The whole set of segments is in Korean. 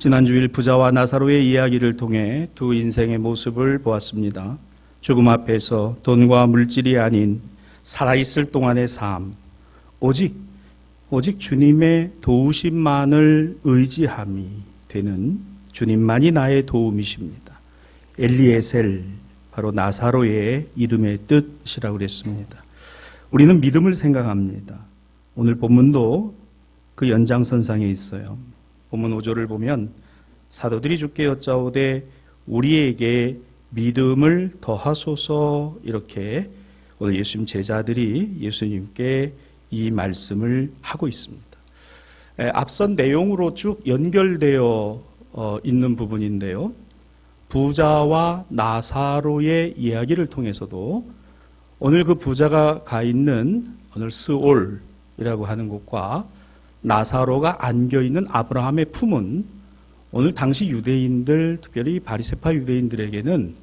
지난 주일 부자와 나사로의 이야기를 통해 두 인생의 모습을 보았습니다. 죽음 앞에서 돈과 물질이 아닌 살아있을 동안의 삶, 오직 주님의 도우심만을 의지함이 되는 주님만이 나의 도움이십니다. 엘리에셀, 바로 나사로의 이름의 뜻이라고 그랬습니다. 우리는 믿음을 생각합니다. 오늘 본문도 그 연장선상에 있어요. 본문 5절을 보면 사도들이 주께 여짜오되 우리에게 믿음을 더하소서, 이렇게 오늘 예수님 제자들이 예수님께 이 말씀을 하고 있습니다. 앞선 내용으로 쭉 연결되어 있는 부분인데요. 부자와 나사로의 이야기를 통해서도 오늘 그 부자가 가 있는 오늘 스올이라고 하는 곳과 나사로가 안겨있는 아브라함의 품은 오늘 당시 유대인들, 특별히 바리새파 유대인들에게는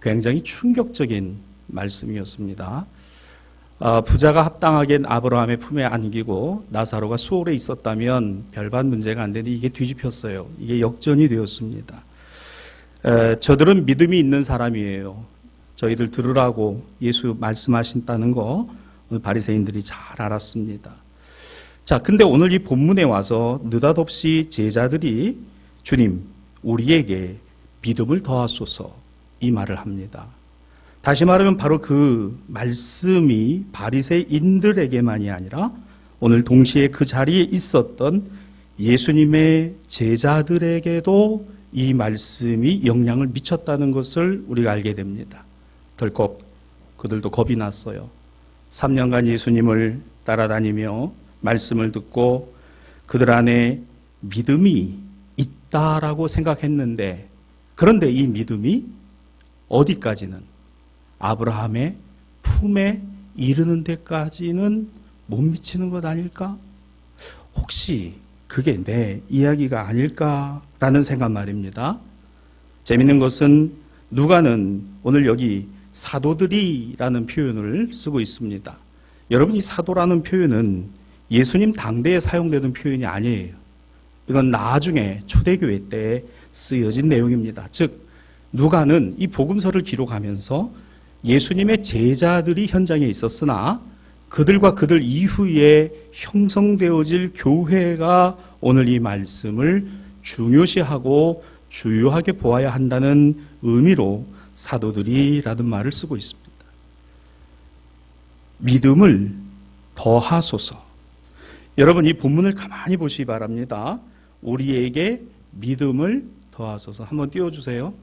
굉장히 충격적인 말씀이었습니다. 부자가 합당하게 아브라함의 품에 안기고 나사로가 수올에 있었다면 별반 문제가 안 되는데 이게 뒤집혔어요. 이게 역전이 되었습니다. 저들은 믿음이 있는 사람이에요. 저희들 들으라고 예수 말씀하신다는 거 오늘 바리새인들이 잘 알았습니다. 자, 근데 오늘 이 본문에 와서 느닷없이 제자들이 주님, 우리에게 믿음을 더하소서, 이 말을 합니다. 다시 말하면 바로 그 말씀이 바리새인들에게만이 아니라 오늘 동시에 그 자리에 있었던 예수님의 제자들에게도 이 말씀이 영향을 미쳤다는 것을 우리가 알게 됩니다. 덜컥 그들도 겁이 났어요. 3년간 예수님을 따라다니며 말씀을 듣고 그들 안에 믿음이 있다라고 생각했는데, 그런데 이 믿음이 어디까지는 아브라함의 품에 이르는 데까지는 못 미치는 것 아닐까? 혹시 그게 내 이야기가 아닐까라는 생각 말입니다. 재밌는 것은 누가는 오늘 여기 사도들이라는 표현을 쓰고 있습니다. 여러분, 이 사도라는 표현은 예수님 당대에 사용되는 표현이 아니에요. 이건 나중에 초대교회 때 쓰여진 내용입니다. 즉, 누가는 이 복음서를 기록하면서 예수님의 제자들이 현장에 있었으나 그들과 그들 이후에 형성되어질 교회가 오늘 이 말씀을 중요시하고 주요하게 보아야 한다는 의미로 사도들이라는 말을 쓰고 있습니다. 믿음을 더하소서. 여러분, 이 본문을 가만히 보시기 바랍니다. 우리에게 믿음을 더하소서. 한번 띄워주세요.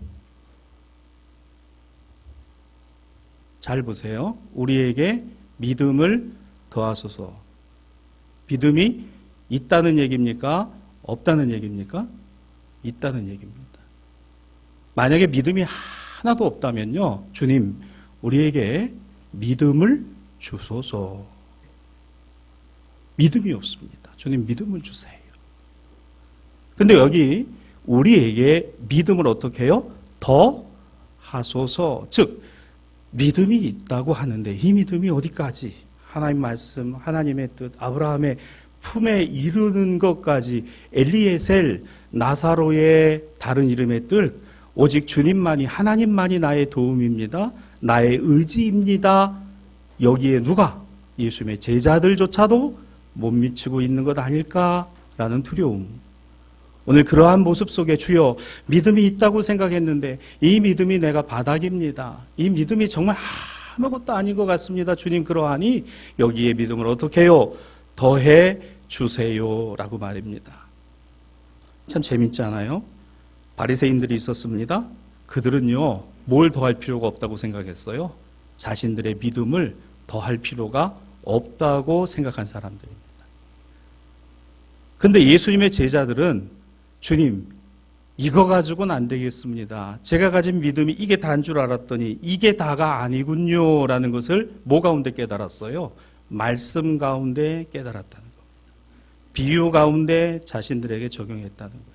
잘 보세요. 우리에게 믿음을 더하소서. 믿음이 있다는 얘기입니까? 없다는 얘기입니까? 있다는 얘기입니다. 만약에 믿음이 하나도 없다면요, 주님, 우리에게 믿음을 주소서. 믿음이 없습니다. 주님, 믿음을 주세요. 근데 여기 우리에게 믿음을 어떻게 해요? 더 하소서. 즉, 믿음이 있다고 하는데 이 믿음이 어디까지? 하나님 말씀, 하나님의 뜻, 아브라함의 품에 이르는 것까지, 엘리에셀, 나사로의 다른 이름의 뜻, 오직 주님만이, 하나님만이 나의 도움입니다. 나의 의지입니다. 여기에 누가? 예수님의 제자들조차도 못 미치고 있는 것 아닐까라는 두려움. 오늘 그러한 모습 속에 주여, 믿음이 있다고 생각했는데 이 믿음이 내가 바닥입니다. 이 믿음이 정말 아무것도 아닌 것 같습니다. 주님, 그러하니 여기에 믿음을 어떻게 해요? 더해 주세요 라고 말입니다. 참 재밌지 않아요? 바리새인들이 있었습니다. 그들은요, 뭘 더할 필요가 없다고 생각했어요? 자신들의 믿음을 더할 필요가 없다고 생각한 사람들입니다. 근데 예수님의 제자들은 주님, 이거 가지고는 안 되겠습니다. 제가 가진 믿음이 이게 다인 줄 알았더니 이게 다가 아니군요 라는 것을 뭐 가운데 깨달았어요? 말씀 가운데 깨달았다는 겁니다. 비유 가운데 자신들에게 적용했다는 거예요.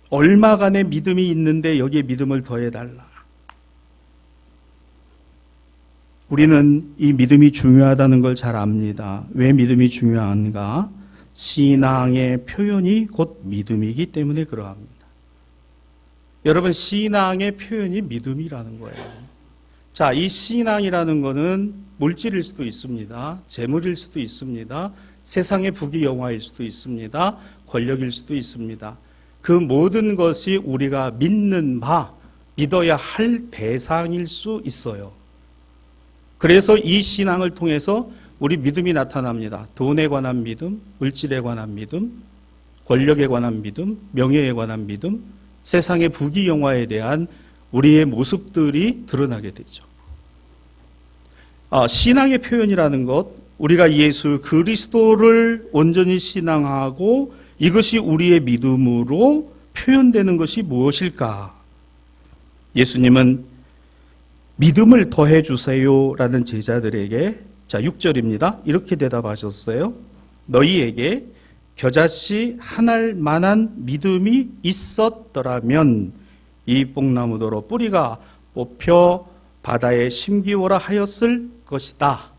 얼마간의 믿음이 있는데 여기에 믿음을 더해달라. 우리는 이 믿음이 중요하다는 걸 잘 압니다. 왜 믿음이 중요한가? 신앙의 표현이 곧 믿음이기 때문에 그러합니다. 여러분, 신앙의 표현이 믿음이라는 거예요. 자, 이 신앙이라는 거는 물질일 수도 있습니다. 재물일 수도 있습니다. 세상의 부귀영화일 수도 있습니다. 권력일 수도 있습니다. 그 모든 것이 우리가 믿는 바, 믿어야 할 대상일 수 있어요. 그래서 이 신앙을 통해서 우리 믿음이 나타납니다. 돈에 관한 믿음, 물질에 관한 믿음, 권력에 관한 믿음, 명예에 관한 믿음, 세상의 부귀영화에 대한 우리의 모습들이 드러나게 되죠. 신앙의 표현이라는 것, 우리가 예수 그리스도를 온전히 신앙하고 이것이 우리의 믿음으로 표현되는 것이 무엇일까? 예수님은 믿음을 더해 주세요라는 제자들에게, 자, 6절입니다. 이렇게 대답하셨어요. 너희에게 겨자씨 하나일 만한 믿음이 있었더라면 이 뽕나무더러 뿌리가 뽑혀 바다에 심기오라 하였을 것이다.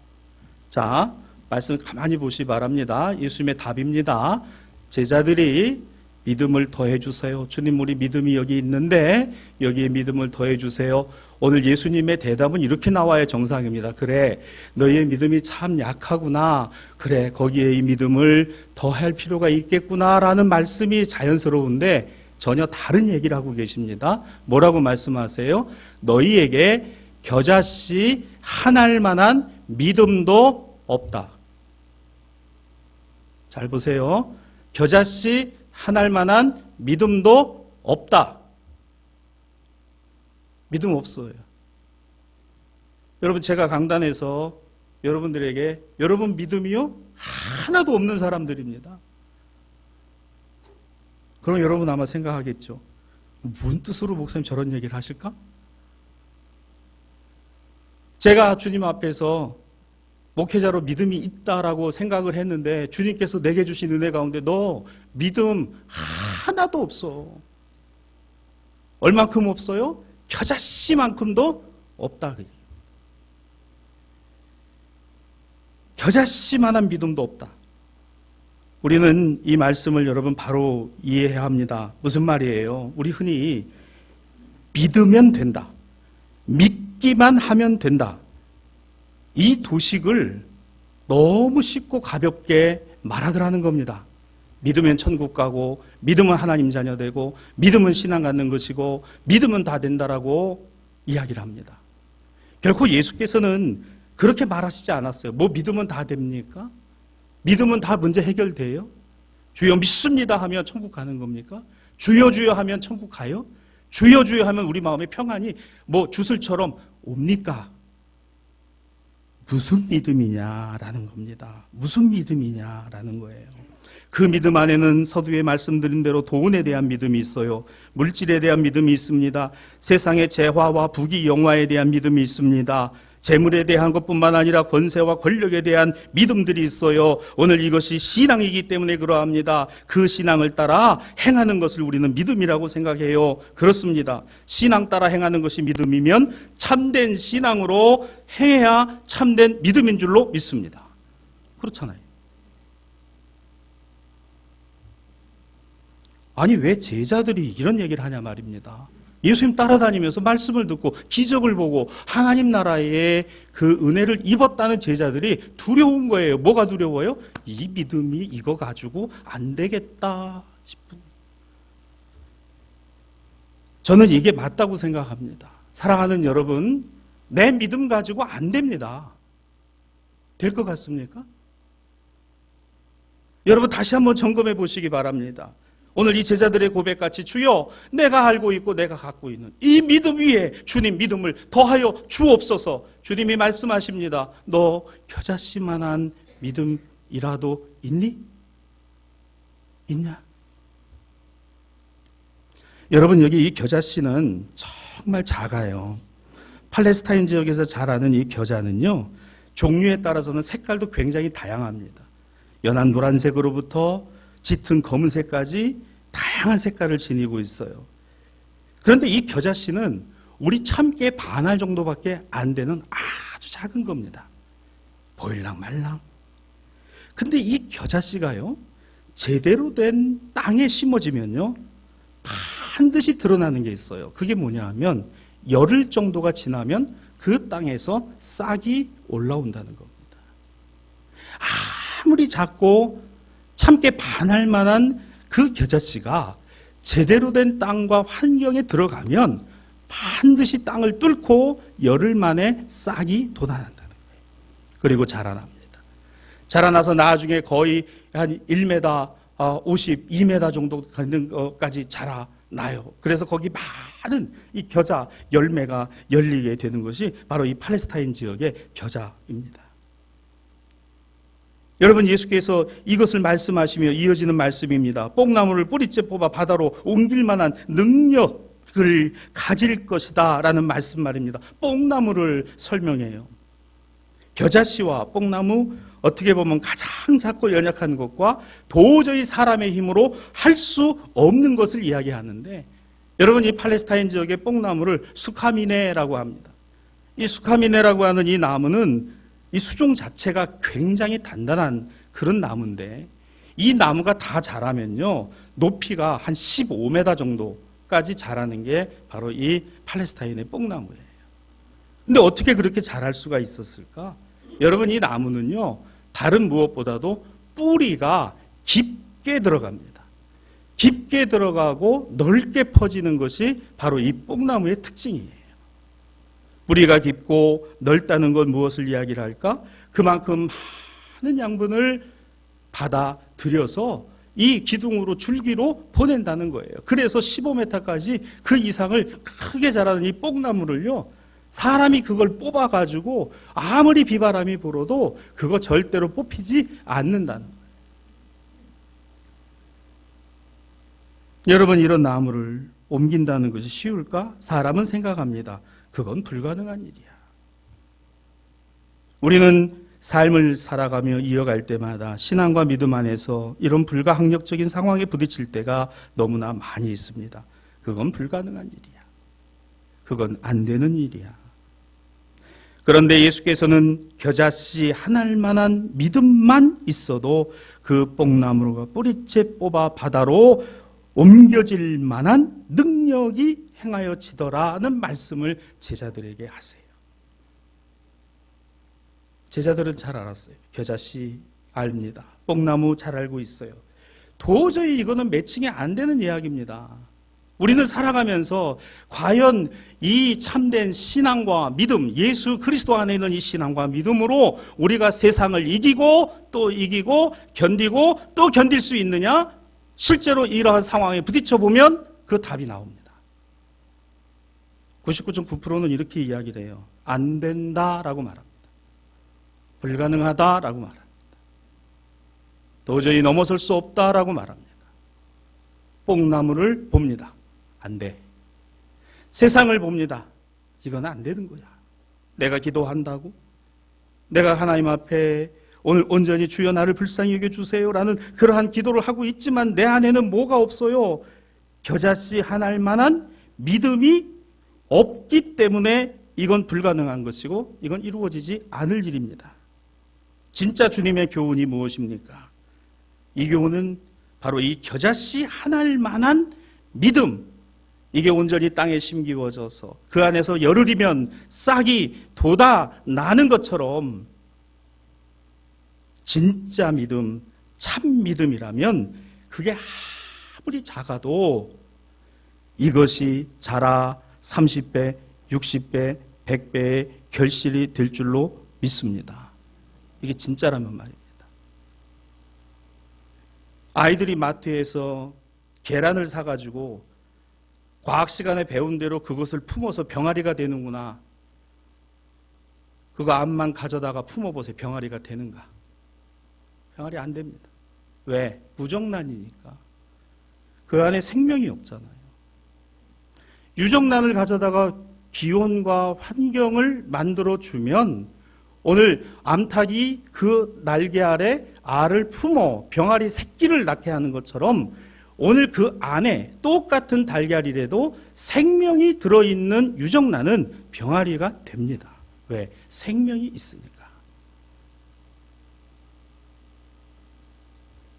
자, 말씀 가만히 보시 바랍니다. 예수님의 답입니다. 제자들이 믿음을 더해 주세요. 주님, 우리 믿음이 여기 있는데 여기에 믿음을 더해 주세요. 오늘 예수님의 대답은 이렇게 나와야 정상입니다. 그래, 너희의 믿음이 참 약하구나. 그래, 거기에 이 믿음을 더할 필요가 있겠구나라는 말씀이 자연스러운데 전혀 다른 얘기를 하고 계십니다. 뭐라고 말씀하세요? 너희에게 겨자씨 하나일 만한 믿음도 없다. 잘 보세요. 겨자씨 하나일 만한 믿음도 없다. 믿음 없어요. 여러분, 제가 강단에서 여러분들에게 여러분 믿음이요? 하나도 없는 사람들입니다. 그럼 여러분 아마 생각하겠죠. 무슨 뜻으로 목사님 저런 얘기를 하실까? 제가 주님 앞에서 목회자로 믿음이 있다라고 생각을 했는데 주님께서 내게 주신 은혜 가운데 너 믿음 하나도 없어. 얼만큼 없어요? 겨자씨만큼도 없다. 겨자씨만한 믿음도 없다. 우리는 이 말씀을 여러분 바로 이해해야 합니다. 무슨 말이에요? 우리 흔히 믿으면 된다. 믿기만 하면 된다. 이 도식을 너무 쉽고 가볍게 말하더라는 겁니다. 믿으면 천국 가고, 믿으면 하나님 자녀 되고, 믿으면 신앙 갖는 것이고, 믿으면 다 된다라고 이야기를 합니다. 결코 예수께서는 그렇게 말하시지 않았어요. 뭐 믿으면 다 됩니까? 믿으면 다 문제 해결돼요? 주여 믿습니다 하면 천국 가는 겁니까? 주여 주여 하면 천국 가요? 주여 주여 하면 우리 마음의 평안이 뭐 주술처럼 옵니까? 무슨 믿음이냐라는 겁니다. 무슨 믿음이냐라는 거예요. 그 믿음 안에는 서두에 말씀드린 대로 돈에 대한 믿음이 있어요. 물질에 대한 믿음이 있습니다. 세상의 재화와 부귀 영화에 대한 믿음이 있습니다. 재물에 대한 것뿐만 아니라 권세와 권력에 대한 믿음들이 있어요. 오늘 이것이 신앙이기 때문에 그러합니다. 그 신앙을 따라 행하는 것을 우리는 믿음이라고 생각해요. 그렇습니다. 신앙 따라 행하는 것이 믿음이면 참된 신앙으로 행해야 참된 믿음인 줄로 믿습니다. 그렇잖아요. 아니, 왜 제자들이 이런 얘기를 하냐 말입니다. 예수님 따라다니면서 말씀을 듣고 기적을 보고 하나님 나라의 그 은혜를 입었다는 제자들이 두려운 거예요. 뭐가 두려워요? 이 믿음이 이거 가지고 안 되겠다 싶은. 저는 이게 맞다고 생각합니다. 사랑하는 여러분, 내 믿음 가지고 안 됩니다. 될 것 같습니까? 여러분 다시 한번 점검해 보시기 바랍니다. 오늘 이 제자들의 고백같이 주여 내가 알고 있고 내가 갖고 있는 이 믿음 위에 주님 믿음을 더하여 주옵소서. 주님이 말씀하십니다. 너 겨자씨만한 믿음이라도 있니? 있냐? 여러분, 여기 이 겨자씨는 정말 작아요. 팔레스타인 지역에서 자라는 이 겨자는요, 종류에 따라서는 색깔도 굉장히 다양합니다. 연한 노란색으로부터 짙은 검은색까지 다양한 색깔을 지니고 있어요. 그런데 이 겨자씨는 우리 참깨 반알 정도밖에 안 되는 아주 작은 겁니다. 보일랑 말랑. 근데 이 겨자씨가요, 제대로 된 땅에 심어지면요, 반드시 드러나는 게 있어요. 그게 뭐냐 하면 열흘 정도가 지나면 그 땅에서 싹이 올라온다는 겁니다. 아무리 작고 참깨 반할 만한 그 겨자씨가 제대로 된 땅과 환경에 들어가면 반드시 땅을 뚫고 열흘 만에 싹이 돋아난다는 거예요. 그리고 자라납니다. 자라나서 나중에 거의 한 1m 50, 2m 정도 가는 것까지 자라나요. 그래서 거기 많은 이 겨자 열매가 열리게 되는 것이 바로 이 팔레스타인 지역의 겨자입니다. 여러분, 예수께서 이것을 말씀하시며 이어지는 말씀입니다. 뽕나무를 뿌리째 뽑아 바다로 옮길 만한 능력을 가질 것이다 라는 말씀 말입니다. 뽕나무를 설명해요. 겨자씨와 뽕나무, 어떻게 보면 가장 작고 연약한 것과 도저히 사람의 힘으로 할 수 없는 것을 이야기하는데, 여러분, 이 팔레스타인 지역의 뽕나무를 수카미네라고 합니다. 이 수카미네라고 하는 이 나무는 이 수종 자체가 굉장히 단단한 그런 나무인데, 이 나무가 다 자라면요, 높이가 한 15m 정도까지 자라는 게 바로 이 팔레스타인의 뽕나무예요. 근데 어떻게 그렇게 자랄 수가 있었을까? 여러분, 이 나무는요, 다른 무엇보다도 뿌리가 깊게 들어갑니다. 깊게 들어가고 넓게 퍼지는 것이 바로 이 뽕나무의 특징이에요. 뿌리가 깊고 넓다는 건 무엇을 이야기를 할까? 그만큼 많은 양분을 받아들여서 이 기둥으로 줄기로 보낸다는 거예요. 그래서 15m까지 그 이상을 크게 자라는 이 뽕나무를요, 사람이 그걸 뽑아가지고 아무리 비바람이 불어도 그거 절대로 뽑히지 않는다는 거예요. 여러분, 이런 나무를 옮긴다는 것이 쉬울까? 사람은 생각합니다. 그건 불가능한 일이야. 우리는 삶을 살아가며 이어갈 때마다 신앙과 믿음 안에서 이런 불가항력적인 상황에 부딪힐 때가 너무나 많이 있습니다. 그건 불가능한 일이야. 그건 안 되는 일이야. 그런데 예수께서는 겨자씨 한 알만한 믿음만 있어도 그 뽕나무가 뿌리채 뽑아 바다로 옮겨질 만한 능력이 행하여지더라는 말씀을 제자들에게 하세요. 제자들은 잘 알았어요. 겨자씨 압니다. 뽕나무 잘 알고 있어요. 도저히 이거는 매칭이 안 되는 이야기입니다. 우리는 살아가면서 과연 이 참된 신앙과 믿음, 예수 그리스도 안에 있는 이 신앙과 믿음으로 우리가 세상을 이기고 또 이기고 견디고 또 견딜 수 있느냐? 실제로 이러한 상황에 부딪혀 보면 그 답이 나옵니다. 99.9%는 이렇게 이야기를 해요. 안 된다라고 말합니다. 불가능하다라고 말합니다. 도저히 넘어설 수 없다라고 말합니다. 뽕나무를 봅니다. 안 돼. 세상을 봅니다. 이건 안 되는 거야. 내가 기도한다고? 내가 하나님 앞에 오늘 온전히 주여 나를 불쌍히 여겨주세요라는 그러한 기도를 하고 있지만 내 안에는 뭐가 없어요? 겨자씨 한 알만한 믿음이 없기 때문에 이건 불가능한 것이고 이건 이루어지지 않을 일입니다. 진짜 주님의 교훈이 무엇입니까? 이 교훈은 바로 이 겨자씨 한 알만한 믿음, 이게 온전히 땅에 심기워져서 그 안에서 열흘이면 싹이 돋아나는 것처럼 진짜 믿음, 참 믿음이라면 그게 아무리 작아도 이것이 자라 30배, 60배, 100배의 결실이 될 줄로 믿습니다. 이게 진짜라면 말입니다. 아이들이 마트에서 계란을 사가지고 과학 시간에 배운 대로 그것을 품어서 병아리가 되는구나. 그거 암만 가져다가 품어보세요. 병아리가 되는가? 병아리 안 됩니다. 왜? 무정란이니까. 그 안에 생명이 없잖아요. 유정란을 가져다가 기온과 환경을 만들어주면 오늘 암탉이 그 날개 아래 알을 품어 병아리 새끼를 낳게 하는 것처럼 오늘 그 안에 똑같은 달걀이라도 생명이 들어있는 유정란은 병아리가 됩니다. 왜? 생명이 있으니까.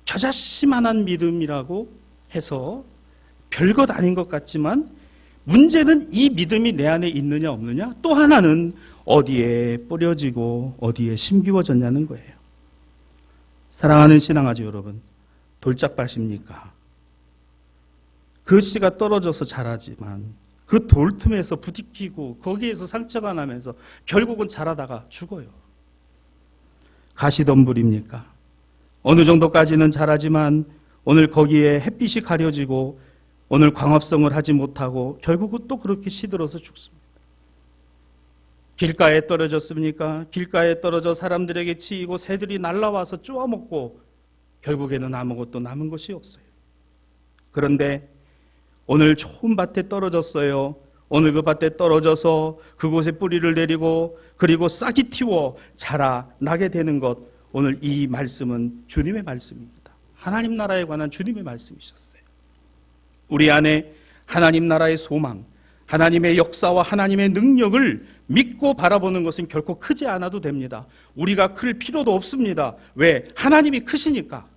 겨자씨만한 믿음이라고 해서 별것 아닌 것 같지만 문제는 이 믿음이 내 안에 있느냐 없느냐, 또 하나는 어디에 뿌려지고 어디에 심기워졌냐는 거예요. 사랑하는 신앙아지 여러분, 돌짝밭입니까? 그 씨가 떨어져서 자라지만 그 돌틈에서 부딪히고 거기에서 상처가 나면서 결국은 자라다가 죽어요. 가시덤불입니까? 어느 정도까지는 자라지만 오늘 거기에 햇빛이 가려지고 오늘 광합성을 하지 못하고 결국은 또 그렇게 시들어서 죽습니다. 길가에 떨어졌습니까? 길가에 떨어져 사람들에게 치이고 새들이 날아와서 쪼아먹고 결국에는 아무것도 남은 것이 없어요. 그런데 오늘 좋은 밭에 떨어졌어요. 오늘 그 밭에 떨어져서 그곳에 뿌리를 내리고 그리고 싹이 틔워 자라나게 되는 것, 오늘 이 말씀은 주님의 말씀입니다. 하나님 나라에 관한 주님의 말씀이셨어요. 우리 안에 하나님 나라의 소망, 하나님의 역사와 하나님의 능력을 믿고 바라보는 것은 결코 크지 않아도 됩니다. 우리가 클 필요도 없습니다. 왜? 하나님이 크시니까.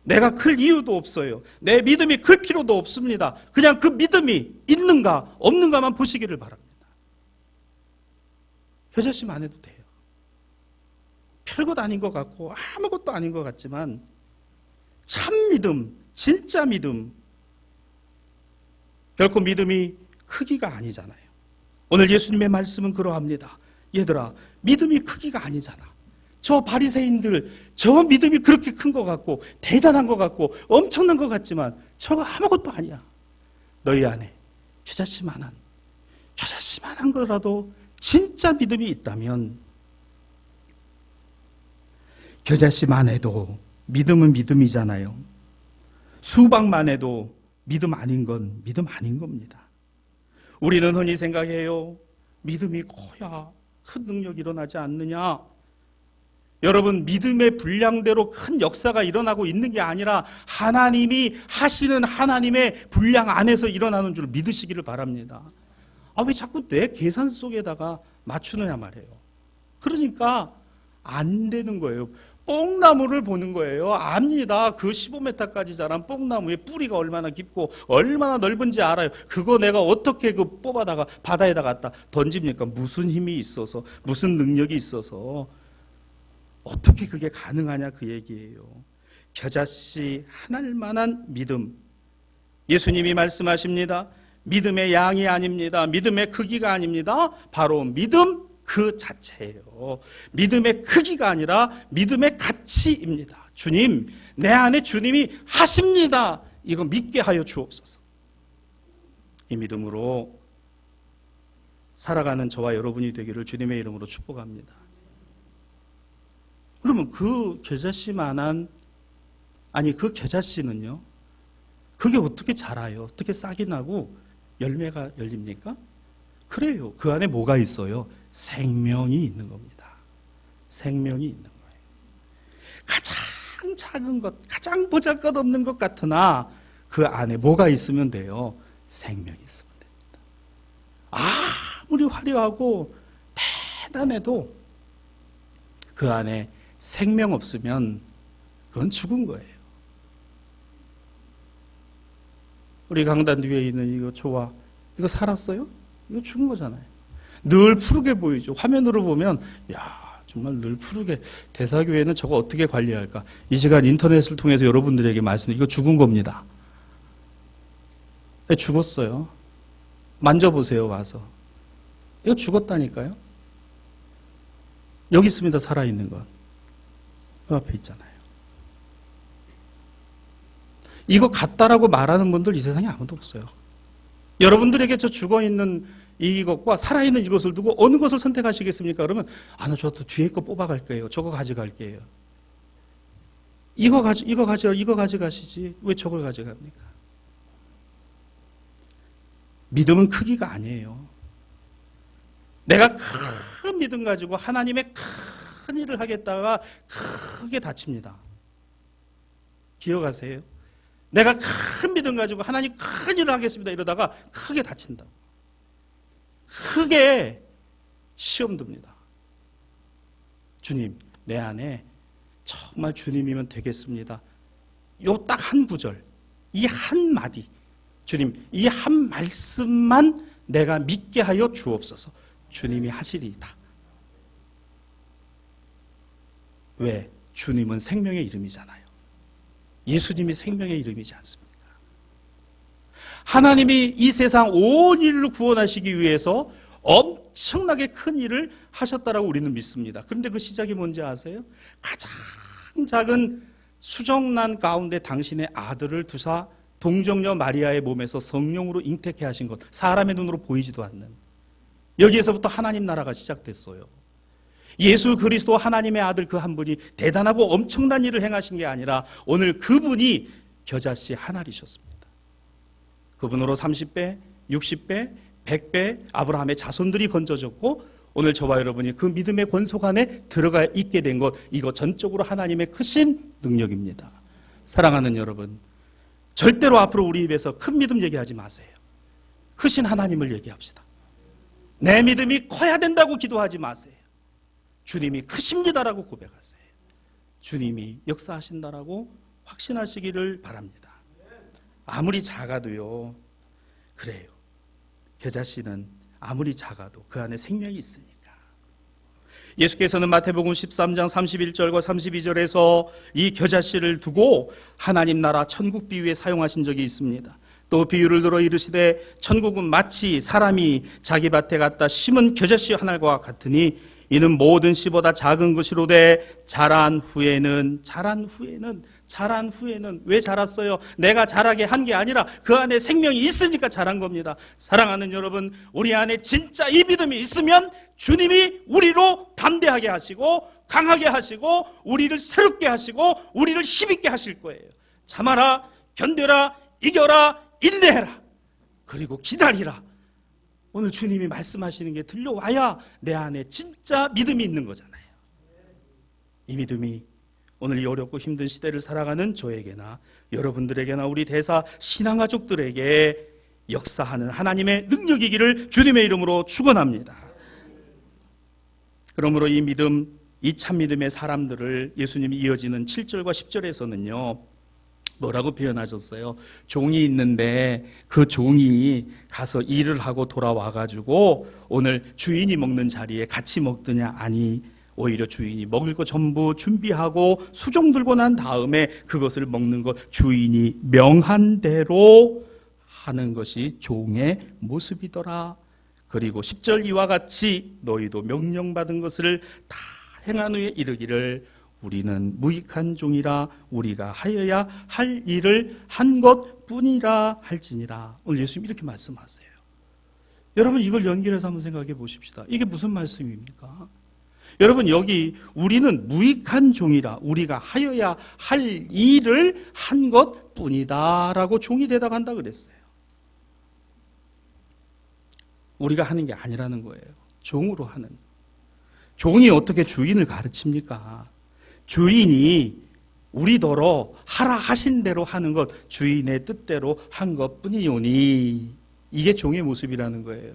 내가 클 이유도 없어요. 내 믿음이 클 필요도 없습니다. 그냥 그 믿음이 있는가 없는가만 보시기를 바랍니다. 겨자씨 안 해도 돼요. 별것 아닌 것 같고 아무것도 아닌 것 같지만 참 믿음, 진짜 믿음, 결코 믿음이 크기가 아니잖아요. 오늘 예수님의 말씀은 그러합니다. 얘들아, 믿음이 크기가 아니잖아. 저 바리새인들, 저 믿음이 그렇게 큰 것 같고 대단한 것 같고 엄청난 것 같지만 저거 아무것도 아니야. 너희 안에 겨자씨만한 거라도 진짜 믿음이 있다면, 겨자씨만 해도 믿음은 믿음이잖아요. 수박만 해도 믿음 아닌 건 믿음 아닌 겁니다. 우리는 흔히 생각해요. 믿음이 커야 큰 능력이 일어나지 않느냐. 여러분, 믿음의 분량대로 큰 역사가 일어나고 있는 게 아니라 하나님이 하시는 하나님의 분량 안에서 일어나는 줄 믿으시기를 바랍니다. 왜 자꾸 내 계산 속에다가 맞추느냐 말이에요. 그러니까 안 되는 거예요. 뽕나무를 보는 거예요. 압니다. 그 15m까지 자란 뽕나무의 뿌리가 얼마나 깊고 얼마나 넓은지 알아요. 그거 내가 어떻게 그 뽑아다가 바다에다 갖다 던집니까? 무슨 힘이 있어서, 무슨 능력이 있어서 어떻게 그게 가능하냐, 그 얘기예요. 겨자씨 하나만한 믿음. 예수님이 말씀하십니다. 믿음의 양이 아닙니다. 믿음의 크기가 아닙니다. 바로 믿음 그 자체예요. 믿음의 크기가 아니라 믿음의 가치입니다. 주님, 내 안에 주님이 하십니다. 이거 믿게 하여 주옵소서. 이 믿음으로 살아가는 저와 여러분이 되기를 주님의 이름으로 축복합니다. 그러면 그 겨자씨만한, 그 겨자씨는요, 그게 어떻게 자라요? 어떻게 싹이 나고 열매가 열립니까? 그래요. 그 안에 뭐가 있어요? 생명이 있는 겁니다. 생명이 있는 거예요. 가장 작은 것, 가장 보잘것없는 것 같으나 그 안에 뭐가 있으면 돼요? 생명이 있으면 됩니다. 아무리 화려하고 대단해도 그 안에 생명 없으면 그건 죽은 거예요. 우리 강단 뒤에 있는 이거 조화, 이거 살았어요? 이거 죽은 거잖아요. 늘 푸르게 보이죠. 화면으로 보면 정말 늘 푸르게. 대사교회는 저거 어떻게 관리할까? 이 시간 인터넷을 통해서 여러분들에게 말씀드려요. 이거 죽은 겁니다. 죽었어요. 만져보세요, 와서. 이거 죽었다니까요. 여기 있습니다, 살아있는 것. 그 앞에 있잖아요. 이거 같다라고 말하는 분들 이 세상에 아무도 없어요. 여러분들에게 저 죽어있는 이것과 살아있는 이것을 두고 어느 것을 선택하시겠습니까? 그러면 나 저도 뒤에 거 뽑아갈게요. 저거 가져갈게요. 이거 가져가시지 왜 저걸 가져갑니까? 믿음은 크기가 아니에요. 내가 큰 믿음 가지고 하나님의 큰 일을 하겠다가 크게 다칩니다. 기억하세요? 내가 큰 믿음 가지고 하나님 큰 일을 하겠습니다 이러다가 크게 다친다. 크게 시험 듭니다. 주님, 내 안에 정말 주님이면 되겠습니다. 요 딱 한 구절, 이 한 마디, 주님, 이 한 말씀만 내가 믿게 하여 주옵소서. 주님이 하시리이다. 왜? 주님은 생명의 이름이잖아요. 예수님이 생명의 이름이지 않습니까? 하나님이 이 세상 온 인류를 구원하시기 위해서 엄청나게 큰 일을 하셨다라고 우리는 믿습니다. 그런데 그 시작이 뭔지 아세요? 가장 작은 수정란 가운데 당신의 아들을 두사 동정녀 마리아의 몸에서 성령으로 잉태케 하신 것, 사람의 눈으로 보이지도 않는, 여기에서부터 하나님 나라가 시작됐어요. 예수 그리스도 하나님의 아들 그 한 분이 대단하고 엄청난 일을 행하신 게 아니라 오늘 그분이 겨자씨 한 알이셨습니다. 그분으로 30배, 60배, 100배 아브라함의 자손들이 건져졌고, 오늘 저와 여러분이 그 믿음의 권속 안에 들어가 있게 된 것, 이거 전적으로 하나님의 크신 능력입니다. 사랑하는 여러분, 절대로 앞으로 우리 입에서 큰 믿음 얘기하지 마세요. 크신 하나님을 얘기합시다. 내 믿음이 커야 된다고 기도하지 마세요. 주님이 크십니다라고 고백하세요. 주님이 역사하신다라고 확신하시기를 바랍니다. 아무리 작아도요, 그래요. 겨자씨는 아무리 작아도 그 안에 생명이 있으니까. 예수께서는 마태복음 13장 31절과 32절에서 이 겨자씨를 두고 하나님 나라 천국 비유에 사용하신 적이 있습니다. 또 비유를 들어 이르시되 천국은 마치 사람이 자기 밭에 갖다 심은 겨자씨 한 알과 같으니 이는 모든 씨보다 작은 것이로되 자란 후에는 왜 자랐어요? 내가 자라게 한 게 아니라 그 안에 생명이 있으니까 자란 겁니다. 사랑하는 여러분, 우리 안에 진짜 이 믿음이 있으면 주님이 우리로 담대하게 하시고 강하게 하시고 우리를 새롭게 하시고 우리를 힘있게 하실 거예요. 참아라, 견뎌라, 이겨라, 인내해라, 그리고 기다리라. 오늘 주님이 말씀하시는 게 들려와야 내 안에 진짜 믿음이 있는 거잖아요. 이 믿음이 오늘 이 어렵고 힘든 시대를 살아가는 저에게나 여러분들에게나 우리 대사 신앙가족들에게 역사하는 하나님의 능력이기를 주님의 이름으로 축원합니다. 그러므로 이 믿음, 이 참 믿음의 사람들을 예수님이 이어지는 7절과 10절에서는요 뭐라고 표현하셨어요? 종이 있는데 그 종이 가서 일을 하고 돌아와가지고 오늘 주인이 먹는 자리에 같이 먹더냐? 아니, 오히려 주인이 먹을 거 전부 준비하고 수종 들고 난 다음에 그것을 먹는 것, 주인이 명한 대로 하는 것이 종의 모습이더라. 그리고 10절 이와 같이 너희도 명령받은 것을 다 행한 후에 이르기를 우리는 무익한 종이라 우리가 하여야 할 일을 한 것뿐이라 할지니라. 오늘 예수님 이렇게 말씀하세요. 여러분, 이걸 연결해서 한번 생각해 보십시다. 이게 무슨 말씀입니까? 여러분, 여기 우리는 무익한 종이라 우리가 하여야 할 일을 한 것뿐이다 라고 종이 대답한다 그랬어요. 우리가 하는 게 아니라는 거예요. 종으로 하는. 종이 어떻게 주인을 가르칩니까? 주인이 우리더러 하라 하신 대로 하는 것, 주인의 뜻대로 한 것뿐이오니, 이게 종의 모습이라는 거예요.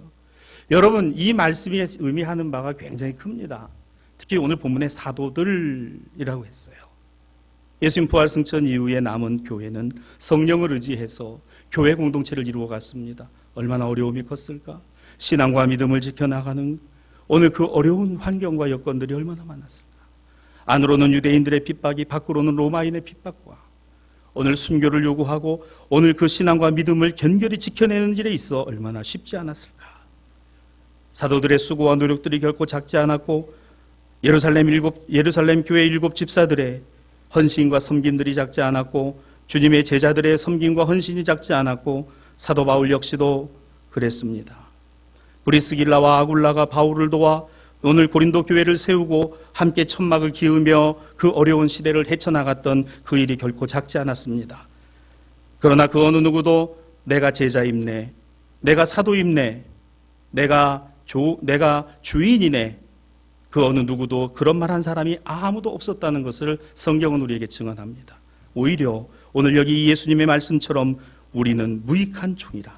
여러분, 이 말씀이 의미하는 바가 굉장히 큽니다. 특히 오늘 본문의 사도들이라고 했어요. 예수님 부활 승천 이후에 남은 교회는 성령을 의지해서 교회 공동체를 이루어갔습니다. 얼마나 어려움이 컸을까? 신앙과 믿음을 지켜나가는 오늘 그 어려운 환경과 여건들이 얼마나 많았을까? 안으로는 유대인들의 핍박이, 밖으로는 로마인의 핍박과 오늘 순교를 요구하고 오늘 그 신앙과 믿음을 견결히 지켜내는 일에 있어 얼마나 쉽지 않았을까? 사도들의 수고와 노력들이 결코 작지 않았고 예루살렘 교회 7 집사들의 헌신과 섬김들이 작지 않았고 주님의 제자들의 섬김과 헌신이 작지 않았고 사도 바울 역시도 그랬습니다. 브리스길라와 아굴라가 바울을 도와 오늘 고린도 교회를 세우고 함께 천막을 기으며 그 어려운 시대를 헤쳐나갔던 그 일이 결코 작지 않았습니다. 그러나 그 어느 누구도 내가 제자임네, 내가 사도임네, 내가 주인이네, 그 어느 누구도 그런 말한 사람이 아무도 없었다는 것을 성경은 우리에게 증언합니다. 오히려 오늘 여기 예수님의 말씀처럼 우리는 무익한 종이라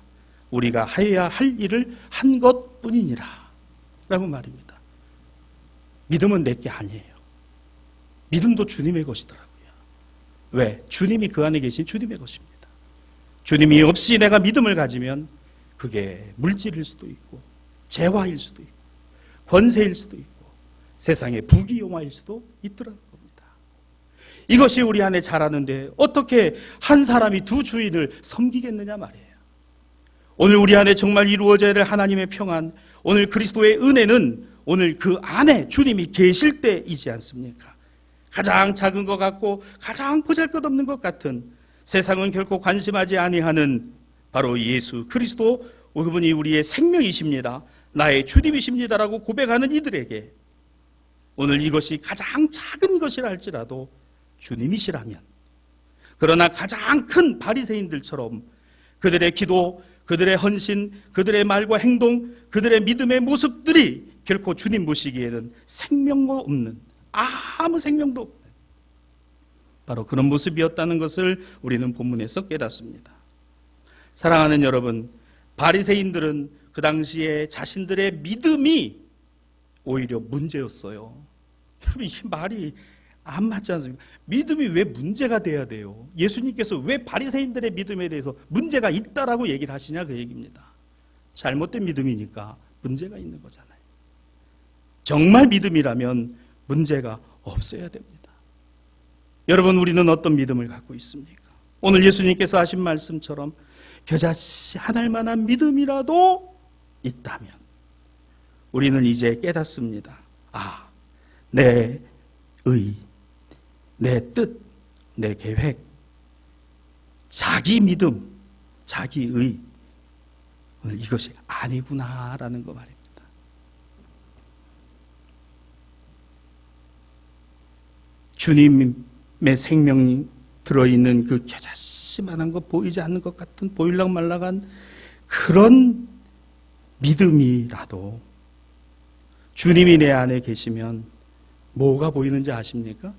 우리가 하여야 할 일을 한 것뿐이니라 라고 말입니다. 믿음은 내게 아니에요. 믿음도 주님의 것이더라고요. 왜? 주님이 그 안에 계신 주님의 것입니다. 주님이 없이 내가 믿음을 가지면 그게 물질일 수도 있고 재화일 수도 있고 권세일 수도 있고 세상의 부귀영화일 수도 있더라는 겁니다. 이것이 우리 안에 자라는데 어떻게 한 사람이 두 주인을 섬기겠느냐 말이에요. 오늘 우리 안에 정말 이루어져야 될 하나님의 평안, 오늘 그리스도의 은혜는 오늘 그 안에 주님이 계실 때이지 않습니까? 가장 작은 것 같고 가장 보잘것없는 것 같은, 세상은 결코 관심하지 아니하는 바로 예수 그리스도, 그분이 우리의 생명이십니다, 나의 주님이십니다라고 고백하는 이들에게 오늘 이것이 가장 작은 것이라 할지라도 주님이시라면, 그러나 가장 큰 바리새인들처럼 그들의 기도, 그들의 헌신, 그들의 말과 행동, 그들의 믿음의 모습들이 결코 주님 보시기에는 생명도 없는, 아무 생명도 없는 바로 그런 모습이었다는 것을 우리는 본문에서 깨닫습니다. 사랑하는 여러분, 바리새인들은 그 당시에 자신들의 믿음이 오히려 문제였어요. 이 말이 안 맞지 않습니까? 믿음이 왜 문제가 돼야 돼요? 예수님께서 왜 바리새인들의 믿음에 대해서 문제가 있다라고 얘기를 하시냐, 그 얘기입니다. 잘못된 믿음이니까 문제가 있는 거잖아요. 정말 믿음이라면 문제가 없어야 됩니다. 여러분, 우리는 어떤 믿음을 갖고 있습니까? 오늘 예수님께서 하신 말씀처럼 겨자씨 한 알만한 믿음이라도 있다면 우리는 이제 깨닫습니다. 아, 내 의, 내 뜻, 내 계획, 자기 믿음, 자기 의, 이것이 아니구나라는 거 말입니다. 주님의 생명이 들어있는 그 겨자씨만한 것, 보이지 않는 것 같은 보일락말락한 그런 믿음이라도 주님이 내 안에 계시면 뭐가 보이는지 아십니까?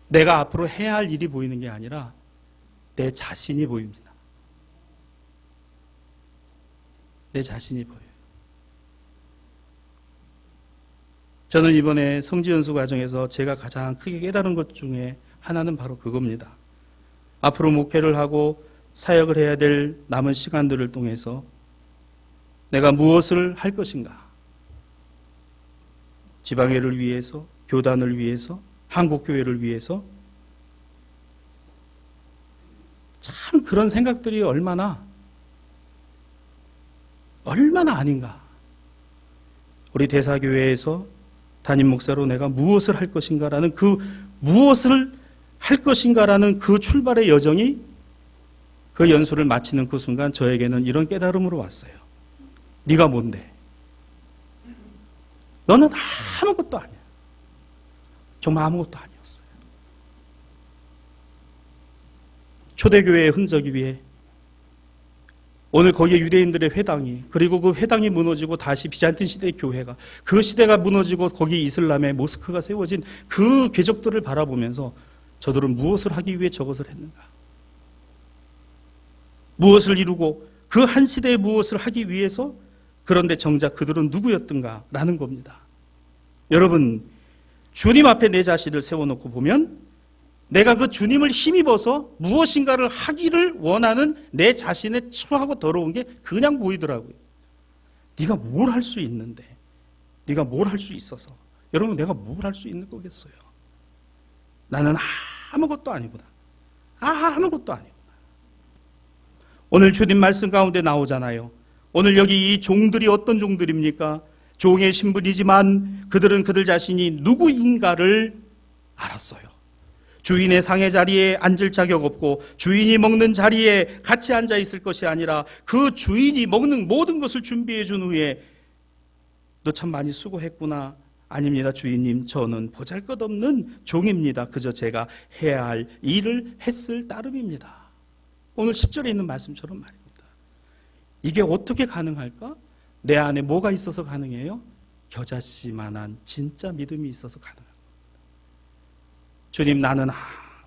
내가 앞으로 해야 할 일이 보이는 게 아니라 내 자신이 보입니다. 내 자신이 보여요. 저는 이번에 성지연수 과정에서 제가 가장 크게 깨달은 것 중에 하나는 바로 그겁니다. 앞으로 목회를 하고 사역을 해야 될 남은 시간들을 통해서 내가 무엇을 할 것인가? 지방회를 위해서, 교단을 위해서, 한국교회를 위해서, 참 그런 생각들이 얼마나 아닌가. 우리 대사교회에서 담임 목사로 내가 무엇을 할 것인가라는 그 무엇을 할 것인가라는 그 출발의 여정이 그 연수를 마치는 그 순간 저에게는 이런 깨달음으로 왔어요. 네가 뭔데? 너는 아무것도 아니야. 정말 아무것도 아니었어요. 초대교회의 흔적 위에 오늘 거기에 유대인들의 회당이, 그리고 그 회당이 무너지고 다시 비잔틴 시대의 교회가, 그 시대가 무너지고 거기 이슬람의 모스크가 세워진 그 궤적들을 바라보면서 저들은 무엇을 하기 위해 저것을 했는가? 무엇을 이루고 그 한 시대에 무엇을 하기 위해서, 그런데 정작 그들은 누구였던가 라는 겁니다. 여러분, 주님 앞에 내 자신을 세워놓고 보면 내가 그 주님을 힘입어서 무엇인가를 하기를 원하는 내 자신의 추하고 더러운 게 그냥 보이더라고요. 네가 뭘 할 수 있는데, 네가 뭘 할 수 있어서, 여러분 내가 뭘 할 수 있는 거겠어요? 나는 아무것도 아니구나. 아무것도 아니구나. 오늘 주님 말씀 가운데 나오잖아요. 오늘 여기 이 종들이 어떤 종들입니까? 종의 신분이지만 그들은 그들 자신이 누구인가를 알았어요. 주인의 상의 자리에 앉을 자격 없고 주인이 먹는 자리에 같이 앉아 있을 것이 아니라 그 주인이 먹는 모든 것을 준비해 준 후에 너 참 많이 수고했구나. 아닙니다, 주인님. 저는 보잘것없는 종입니다. 그저 제가 해야 할 일을 했을 따름입니다. 오늘 10절에 있는 말씀처럼 말입니다. 이게 어떻게 가능할까? 내 안에 뭐가 있어서 가능해요? 겨자씨만한 진짜 믿음이 있어서 가능합니다. 주님, 나는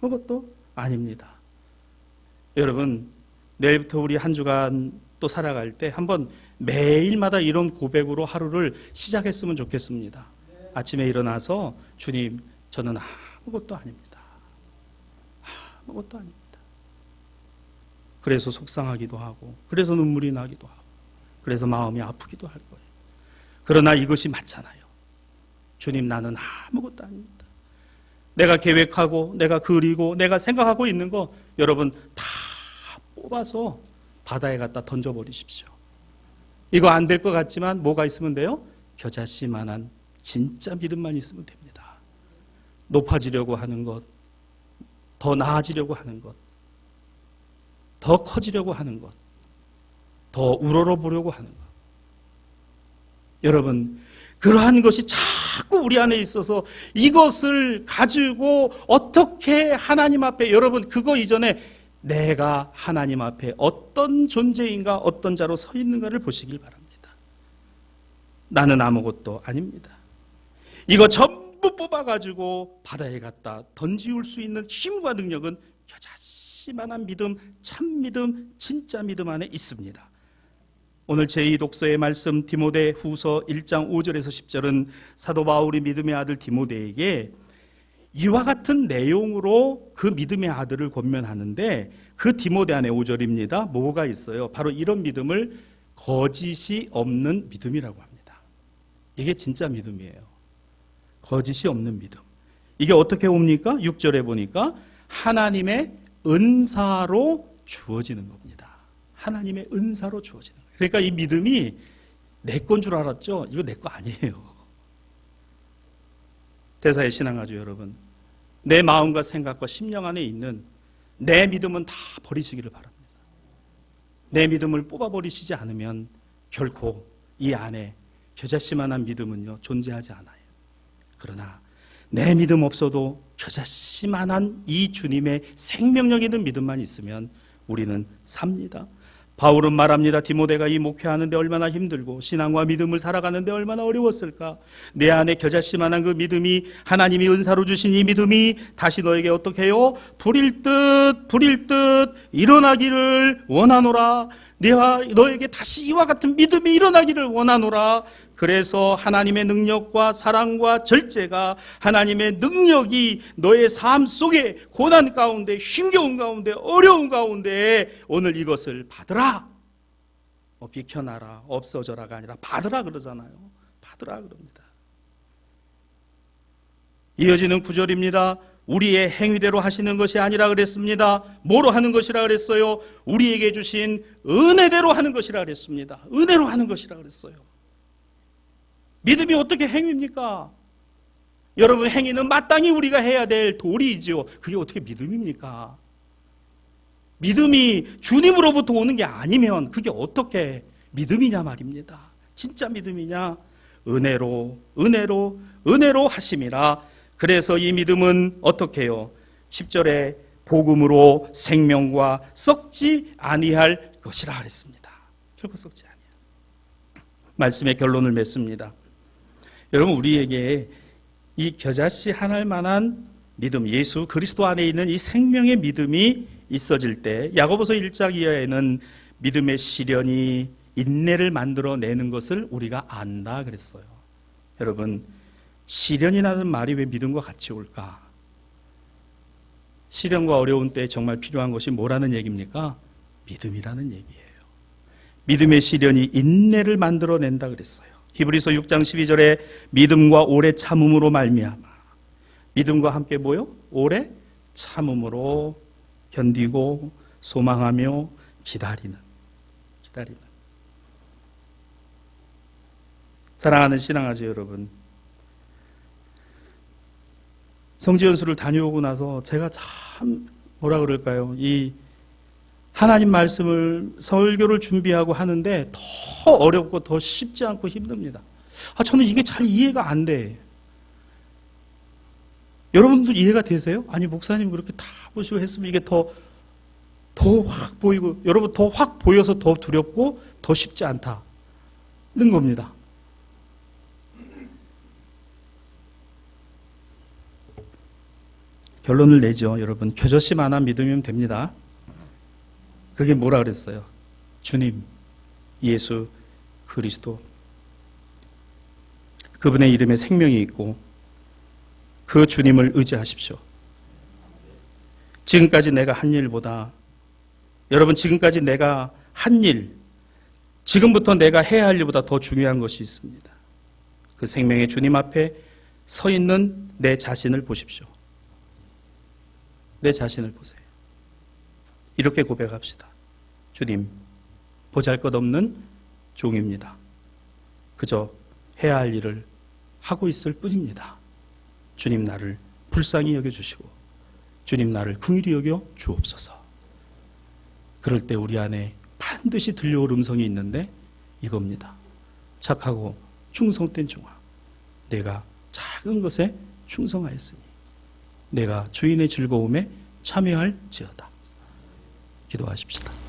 아무것도 아닙니다. 여러분, 내일부터 우리 한 주간 또 살아갈 때 한번 매일마다 이런 고백으로 하루를 시작했으면 좋겠습니다. 아침에 일어나서 주님, 저는 아무것도 아닙니다. 아무것도 아닙니다. 그래서 속상하기도 하고, 그래서 눈물이 나기도 하고, 그래서 마음이 아프기도 할 거예요. 그러나 이것이 맞잖아요. 주님, 나는 아무것도 아닙니다. 내가 계획하고, 내가 그리고, 내가 생각하고 있는 거 여러분 다 뽑아서 바다에 갖다 던져버리십시오. 이거 안 될 것 같지만 뭐가 있으면 돼요? 겨자씨만한 진짜 믿음만 있으면 됩니다. 높아지려고 하는 것, 더 나아지려고 하는 것, 더 커지려고 하는 것, 더 우러러보려고 하는 것. 여러분, 그러한 것이 자꾸 우리 안에 있어서 이것을 가지고 어떻게 하나님 앞에, 여러분 그거 이전에 내가 하나님 앞에 어떤 존재인가, 어떤 자로 서 있는가를 보시길 바랍니다. 나는 아무것도 아닙니다. 이거 전부 뽑아가지고 바다에 갖다 던지울 수 있는 힘과 능력은 겨자씨만한 믿음, 참 믿음, 진짜 믿음 안에 있습니다. 오늘 제2 독서의 말씀 디모데 후서 1장 5절에서 10절은 사도 바울이 믿음의 아들 디모데에게 이와 같은 내용으로 그 믿음의 아들을 권면하는데, 그 디모데 안에 5절입니다. 뭐가 있어요? 바로 이런 믿음을 거짓이 없는 믿음이라고 합니다. 이게 진짜 믿음이에요. 거짓이 없는 믿음. 이게 어떻게 옵니까? 6절에 보니까 하나님의 은사로 주어지는 겁니다. 하나님의 은사로 주어지는 거예요. 그러니까 이 믿음이 내 건 줄 알았죠? 이거 내 거 아니에요. 대사의 신앙가족 여러분, 내 마음과 생각과 심령 안에 있는 내 믿음은 다 버리시기를 바랍니다. 내 믿음을 뽑아버리시지 않으면 결코 이 안에 겨자씨만한 믿음은요 존재하지 않아요. 그러나 내 믿음 없어도 겨자씨만한 이 주님의 생명력 있는 믿음만 있으면 우리는 삽니다. 바울은 말합니다. 디모데가 이 목회하는데 얼마나 힘들고 신앙과 믿음을 살아가는데 얼마나 어려웠을까. 내 안에 겨자씨만한 그 믿음이, 하나님이 은사로 주신 이 믿음이 다시 너에게 어떻게 해요? 불일 듯 일어나기를 원하노라. 너에게 다시 이와 같은 믿음이 일어나기를 원하노라. 그래서 하나님의 능력과 사랑과 절제가, 하나님의 능력이 너의 삶 속에 고난 가운데, 힘겨운 가운데, 어려운 가운데 오늘 이것을 받으라. 비켜나라, 없어져라가 아니라 받으라 그러잖아요. 받으라 그럽니다. 이어지는 9절입니다. 우리의 행위대로 하시는 것이 아니라 그랬습니다. 뭐로 하는 것이라 그랬어요? 우리에게 주신 은혜대로 하는 것이라 그랬습니다. 은혜로 하는 것이라 그랬어요. 믿음이 어떻게 행위입니까? 여러분, 행위는 마땅히 우리가 해야 될 도리이지요. 그게 어떻게 믿음입니까? 믿음이 주님으로부터 오는 게 아니면 그게 어떻게 믿음이냐 말입니다. 진짜 믿음이냐? 은혜로 하심이라. 그래서 이 믿음은 어떻게 해요? 10절에 복음으로 생명과 썩지 아니할 것이라 그랬습니다. 결코 썩지 아니할. 말씀의 결론을 맺습니다. 여러분, 우리에게 이 겨자씨 하나일 만한 믿음, 예수 그리스도 안에 있는 이 생명의 믿음이 있어질 때, 야고보서 1장 이하에는 믿음의 시련이 인내를 만들어내는 것을 우리가 안다 그랬어요. 여러분, 시련이라는 말이 왜 믿음과 같이 올까? 시련과 어려운 때에 정말 필요한 것이 뭐라는 얘기입니까? 믿음이라는 얘기예요. 믿음의 시련이 인내를 만들어낸다 그랬어요. 히브리서 6장 12절에 믿음과 오래 참음으로 말미암아, 믿음과 함께 뭐요? 오래 참음으로 견디고 소망하며 기다리는. 사랑하는 신앙아주 여러분, 성지연수를 다녀오고 나서 제가 참 뭐라 그럴까요? 이 하나님 말씀을 설교를 준비하고 하는데 더 어렵고 더 쉽지 않고 힘듭니다. 저는 이게 잘 이해가 안 돼. 여러분도 이해가 되세요? 아니, 목사님 그렇게 다 보시고 했으면 이게 더 확 보이고, 여러분 더 확 보여서 더 두렵고 더 쉽지 않다는 겁니다. 결론을 내죠. 여러분, 겨자씨만한 믿음이면 됩니다. 그게 뭐라 그랬어요? 주님, 예수 그리스도, 그분의 이름에 생명이 있고 그 주님을 의지하십시오. 지금까지 내가 한 일보다, 여러분 지금까지 내가 한 일, 지금부터 내가 해야 할 일보다 더 중요한 것이 있습니다. 그 생명의 주님 앞에 서 있는 내 자신을 보십시오. 내 자신을 보세요. 이렇게 고백합시다. 주님, 보잘것없는 종입니다. 그저 해야 할 일을 하고 있을 뿐입니다. 주님 나를 불쌍히 여겨주시고 주님 나를 긍휼히 여겨 주옵소서. 그럴 때 우리 안에 반드시 들려올 음성이 있는데 이겁니다. 착하고 충성된 종아, 내가 작은 것에 충성하였으니 내가 주인의 즐거움에 참여할지어다. 기도하십시다.